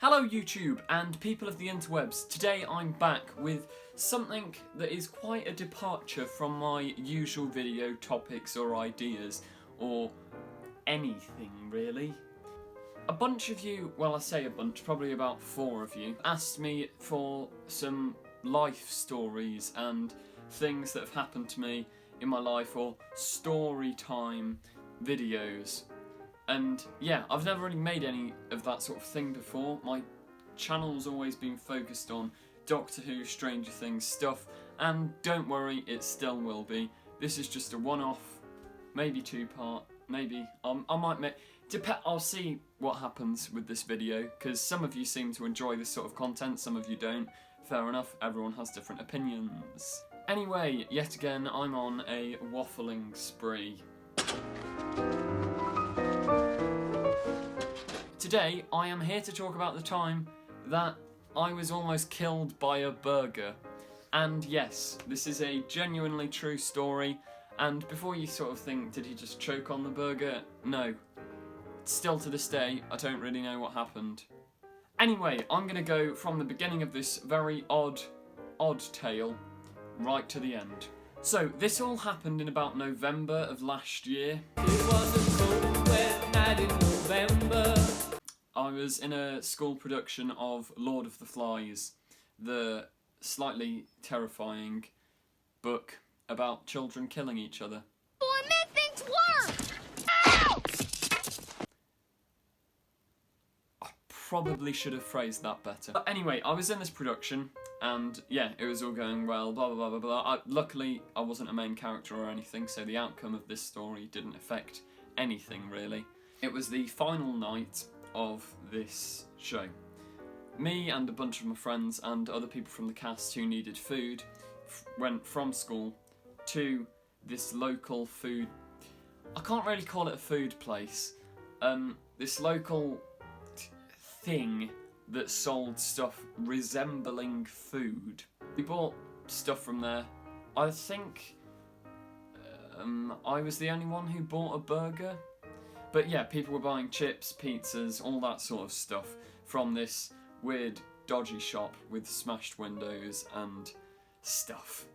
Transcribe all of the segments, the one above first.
Hello YouTube and people of the interwebs. Today I'm back with something that is quite a departure from my usual video topics or ideas, or anything really. A bunch of you, well I say a bunch, probably about 4 of you, asked me for some life stories and things that have happened to me in my life, or story time videos. And yeah, I've never really made any of that sort of thing before. My channel's always been focused on Doctor Who, Stranger Things stuff, and don't worry, it still will be. This is just a one-off, maybe 2-part, maybe. I might make... I'll see what happens with this video, because some of you seem to enjoy this sort of content, some of you don't. Fair enough, everyone has different opinions. Anyway, yet again, I'm on a waffling spree. Today, I am here to talk about the time that I was almost killed by a burger. And yes, this is a genuinely true story, and before you sort of think, did he just choke on the burger? No. Still to this day, I don't really know what happened. Anyway, I'm going to go from the beginning of this very odd tale right to the end. So, this all happened in about November of last year. It was a cold, wet night in November. I was in a school production of Lord of the Flies, the slightly terrifying book about children killing each other. Boy, make things worse! Ow! I probably should have phrased that better. But anyway, I was in this production, and yeah, it was all going well, blah blah blah blah blah. Luckily, I wasn't a main character or anything, so the outcome of this story didn't affect anything really. It was the final night of this show. Me and a bunch of my friends and other people from the cast who needed food went from school to this local food... I can't really call it a food place. This local thing that sold stuff resembling food. We bought stuff from there. I think I was the only one who bought a burger. But yeah, people were buying chips, pizzas, all that sort of stuff from this weird, dodgy shop with smashed windows and stuff.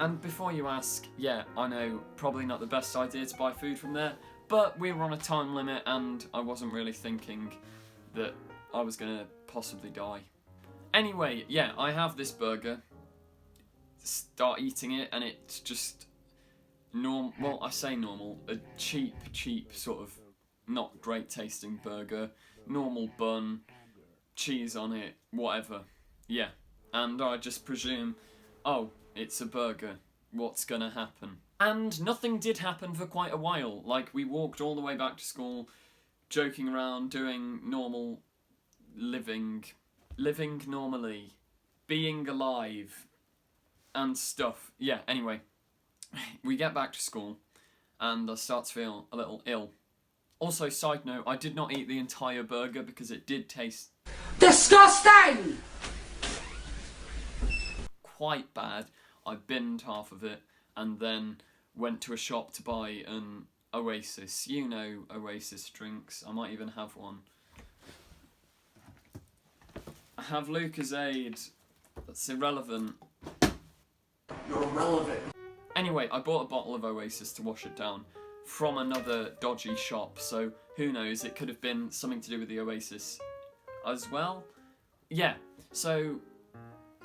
And before you ask, yeah, I know, probably not the best idea to buy food from there, but we were on a time limit and I wasn't really thinking that I was gonna possibly die. Anyway, yeah, I have this burger, start eating it, and it's just well, I say normal, a cheap sort of not great tasting burger, normal bun, cheese on it, whatever, yeah. And I just presume, oh, it's a burger, what's gonna happen? And nothing did happen for quite a while. Like, we walked all the way back to school, joking around, doing normal living normally, being alive, and stuff. Yeah, anyway, we get back to school, and I start to feel a little ill. Also, side note, I did not eat the entire burger because it did taste... disgusting! Quite bad. I binned half of it, and then went to a shop to buy an Oasis. You know Oasis drinks. I might even have one. I have Lucozade. That's irrelevant. You're irrelevant. Anyway, I bought a bottle of Oasis to wash it down from another dodgy shop, so who knows, it could have been something to do with the Oasis as well. Yeah, so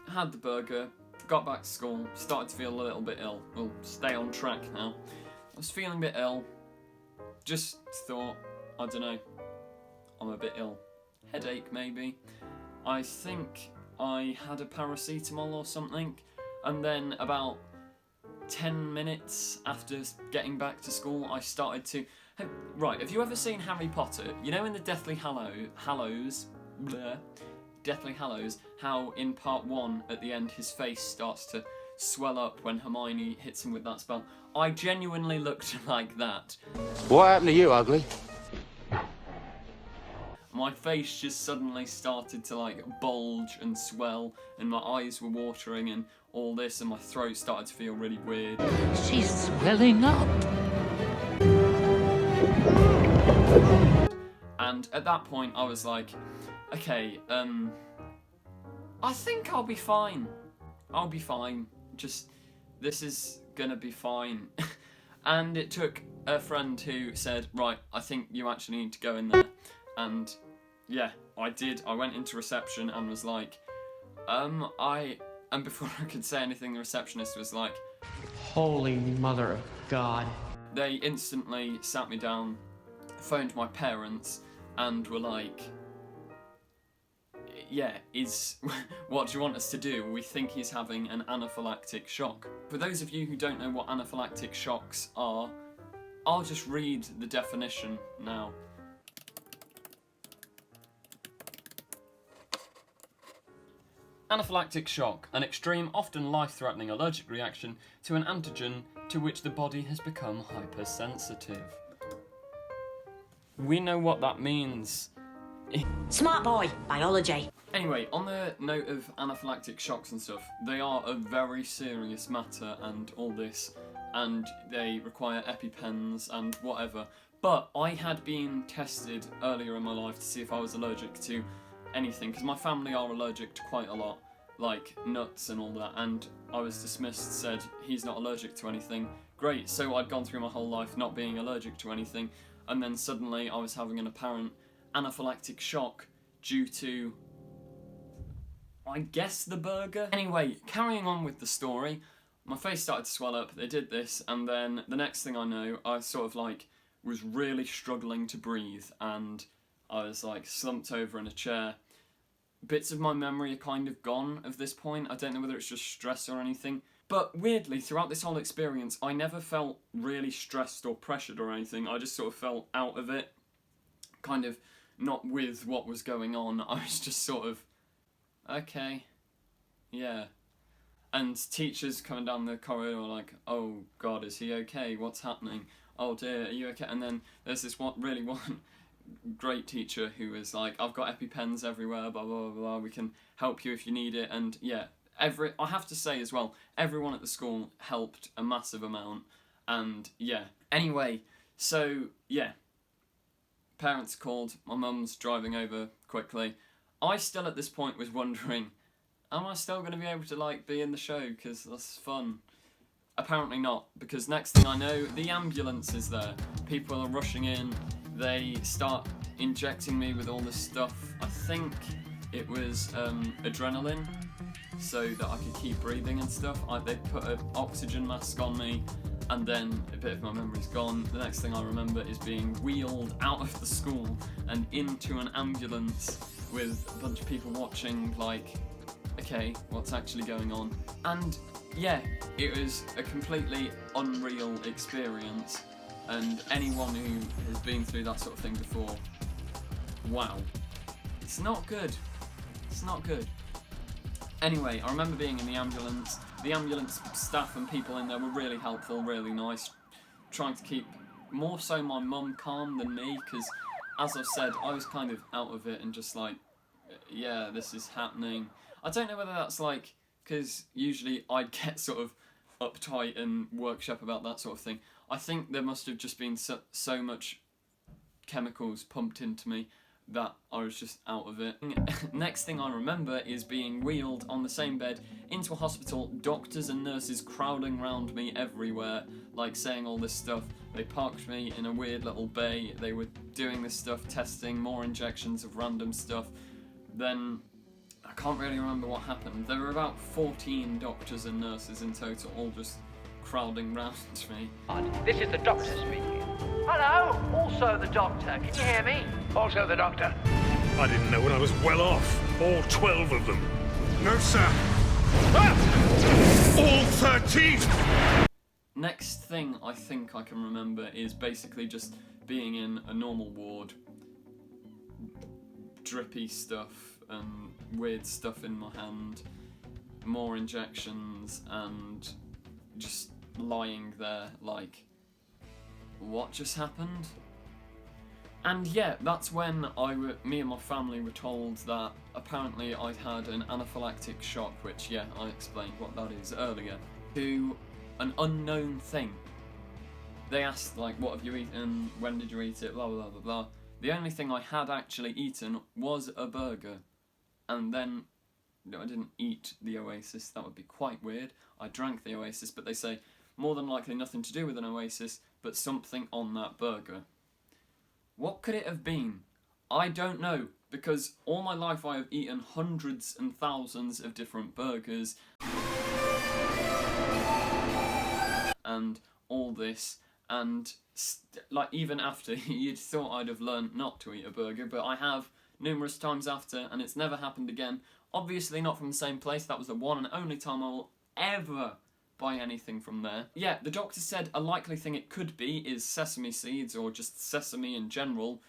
had the burger, got back to school, started to feel a little bit ill. We'll stay on track now. I was feeling a bit ill. Just thought, I don't know, I'm a bit ill. Headache maybe. I think I had a paracetamol or something, and then about 10 minutes after getting back to school, I started to... Right, have you ever seen Harry Potter? You know in the Deathly Hallows, how in part 1 at the end his face starts to swell up when Hermione hits him with that spell? I genuinely looked like that. What happened to you, ugly? My face just suddenly started to like bulge and swell, and my eyes were watering and all this, and my throat started to feel really weird. She's swelling up. And at that point I was like, okay, I think I'll be fine. I'll be fine. Just, this is gonna be fine. And it took a friend who said, right, I think you actually need to go in there. And yeah, I did. I went into reception and was like, and before I could say anything, the receptionist was like, Holy Mother of God. They instantly sat me down, phoned my parents, and were like, yeah, what do you want us to do? We think he's having an anaphylactic shock. For those of you who don't know what anaphylactic shocks are, I'll just read the definition now. Anaphylactic shock, an extreme, often life-threatening allergic reaction to an antigen to which the body has become hypersensitive. We know what that means. Smart boy, biology. Anyway, on the note of anaphylactic shocks and stuff, they are a very serious matter and all this, and they require EpiPens and whatever. But I had been tested earlier in my life to see if I was allergic to anything, because my family are allergic to quite a lot, like nuts and all that, and I was dismissed, said he's not allergic to anything. Great, so I'd gone through my whole life not being allergic to anything, and then suddenly I was having an apparent anaphylactic shock due to, I guess, the burger. Anyway, carrying on with the story, my face started to swell up, they did this, and then the next thing I know, I sort of like was really struggling to breathe, and I was like slumped over in a chair. Bits of my memory are kind of gone at this point. I don't know whether it's just stress or anything. But weirdly, throughout this whole experience, I never felt really stressed or pressured or anything. I just sort of felt out of it. Kind of not with what was going on. I was just sort of, okay, yeah. And teachers coming down the corridor were like, oh God, is he okay? What's happening? Oh dear, are you okay? And then there's this one great teacher who was like, I've got EpiPens everywhere, blah, blah, blah, blah, we can help you if you need it. And yeah, I have to say as well, everyone at the school helped a massive amount. And yeah, anyway, so yeah, parents called, my mum's driving over quickly. I still at this point was wondering, am I still going to be able to like be in the show, because that's fun? Apparently not, because next thing I know, the ambulance is there. People are rushing in. They start injecting me with all this stuff. I think it was adrenaline, so that I could keep breathing and stuff. They put an oxygen mask on me, and then a bit of my memory's gone. The next thing I remember is being wheeled out of the school and into an ambulance with a bunch of people watching, like, okay, what's actually going on? And yeah, it was a completely unreal experience. And anyone who has been through that sort of thing before, wow, it's not good. It's not good. Anyway, I remember being in the ambulance. The ambulance staff and people in there were really helpful, really nice, trying to keep more so my mum calm than me, because as I've said, I was kind of out of it and just like, yeah, this is happening. I don't know whether that's like, because usually I'd get sort of uptight and workshop about that sort of thing. I think there must have just been so much chemicals pumped into me that I was just out of it. Next thing I remember is being wheeled on the same bed into a hospital, doctors and nurses crowding around me everywhere, like saying all this stuff. They parked me in a weird little bay, they were doing this stuff, testing more injections of random stuff. Then I can't really remember what happened. There were about 14 doctors and nurses in total, all just crowding round me. This is the doctor speaking. Hello, also the doctor. Can you hear me? Also the doctor. I didn't know when I was well off. All 12 of them. No, sir. Ah! All 13! Next thing I think I can remember is basically just being in a normal ward, drippy stuff and weird stuff in my hand, more injections, and just lying there like, what just happened? And yeah, that's when me and my family were told that apparently I'd had an anaphylactic shock, which, yeah, I explained what that is earlier, to an unknown thing. They asked, like, what have you eaten, when did you eat it, blah, blah, blah, blah. The only thing I had actually eaten was a burger. And then, I didn't eat the Oasis, that would be quite weird. I drank the Oasis, but they say, more than likely nothing to do with an Oasis, but something on that burger. What could it have been? I don't know, because all my life I have eaten hundreds and thousands of different burgers and all this, and like even after, you'd thought I'd have learned not to eat a burger, but I have numerous times after, and it's never happened again. Obviously not from the same place, that was the one and only time I will ever buy anything from there. Yeah, the doctor said a likely thing it could be is sesame seeds, or just sesame in general,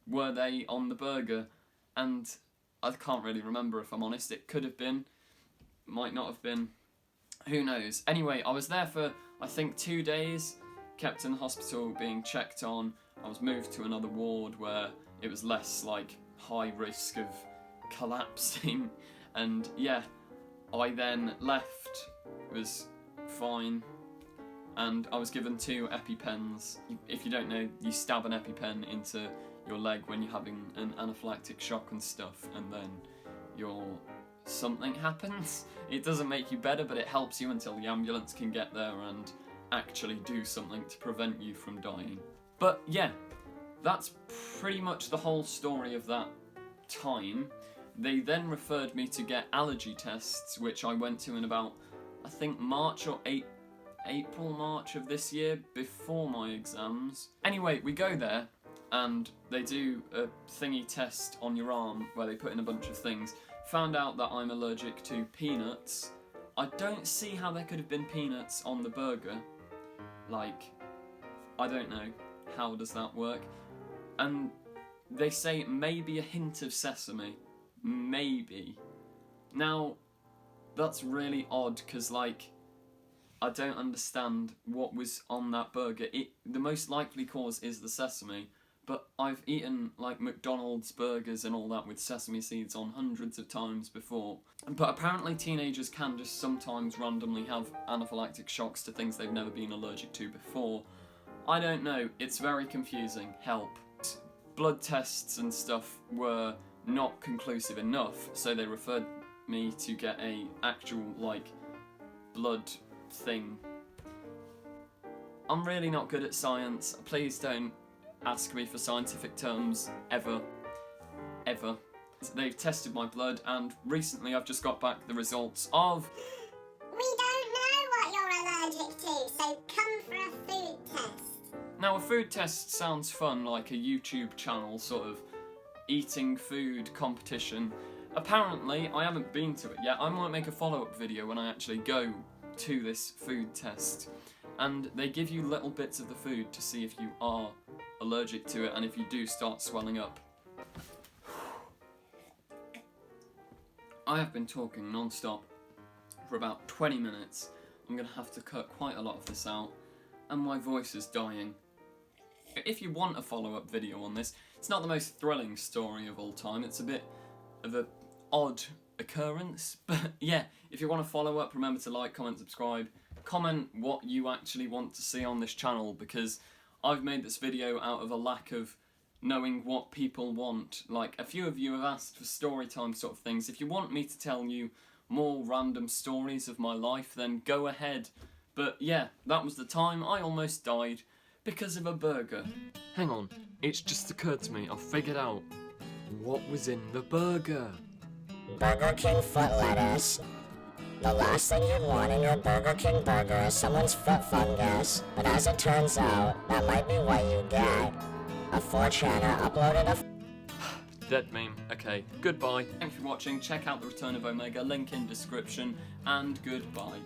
were they on the burger, and I can't really remember if I'm honest. It could have been, might not have been, who knows. Anyway, I was there for I think 2 days, kept in the hospital being checked on. I was moved to another ward where it was less like high risk of collapsing, and yeah, I then left, was fine, and I was given 2 EpiPens. If you don't know, you stab an EpiPen into your leg when you're having an anaphylactic shock and stuff, and then something happens. It doesn't make you better, but it helps you until the ambulance can get there and actually do something to prevent you from dying. But yeah, that's pretty much the whole story of that time. They then referred me to get allergy tests, which I went to in about, I think March or April, March of this year, before my exams. Anyway, we go there, and they do a thingy test on your arm where they put in a bunch of things. Found out that I'm allergic to peanuts. I don't see how there could have been peanuts on the burger. Like, I don't know. How does that work? And they say maybe a hint of sesame. Maybe. Now, that's really odd, because, like, I don't understand what was on that burger. The most likely cause is the sesame, but I've eaten, like, McDonald's burgers and all that with sesame seeds on hundreds of times before. But apparently teenagers can just sometimes randomly have anaphylactic shocks to things they've never been allergic to before. I don't know, it's very confusing. Help. Blood tests and stuff were not conclusive enough, so they referred me to get a actual, like, blood thing. I'm really not good at science. Please don't ask me for scientific terms, ever. Ever. They've tested my blood, and recently I've just got back the results of... We don't know what you're allergic to, so come for a food test. Now, a food test sounds fun, like a YouTube channel, sort of eating food competition. Apparently, I haven't been to it yet. I might make a follow-up video when I actually go to this food test. And they give you little bits of the food to see if you are allergic to it, and if you do start swelling up. I have been talking non-stop for about 20 minutes. I'm going to have to cut quite a lot of this out, and my voice is dying. If you want a follow-up video on this, it's not the most thrilling story of all time. It's a bit of an odd occurrence, but yeah, if you want to follow up, remember to like, comment, subscribe. Comment what you actually want to see on this channel, because I've made this video out of a lack of knowing what people want. Like, a few of you have asked for story time sort of things. If you want me to tell you more random stories of my life, then go ahead. But yeah, that was the time I almost died because of a burger. Hang on, it's just occurred to me, I've figured out what was in the burger. Burger King foot lettuce. The last thing you'd want in your Burger King burger is someone's foot fungus, but as it turns out, that might be what you get. A 4chaner uploaded a Dead meme. Okay, goodbye. Thanks for watching. Check out the Return of Omega, link in description, and goodbye.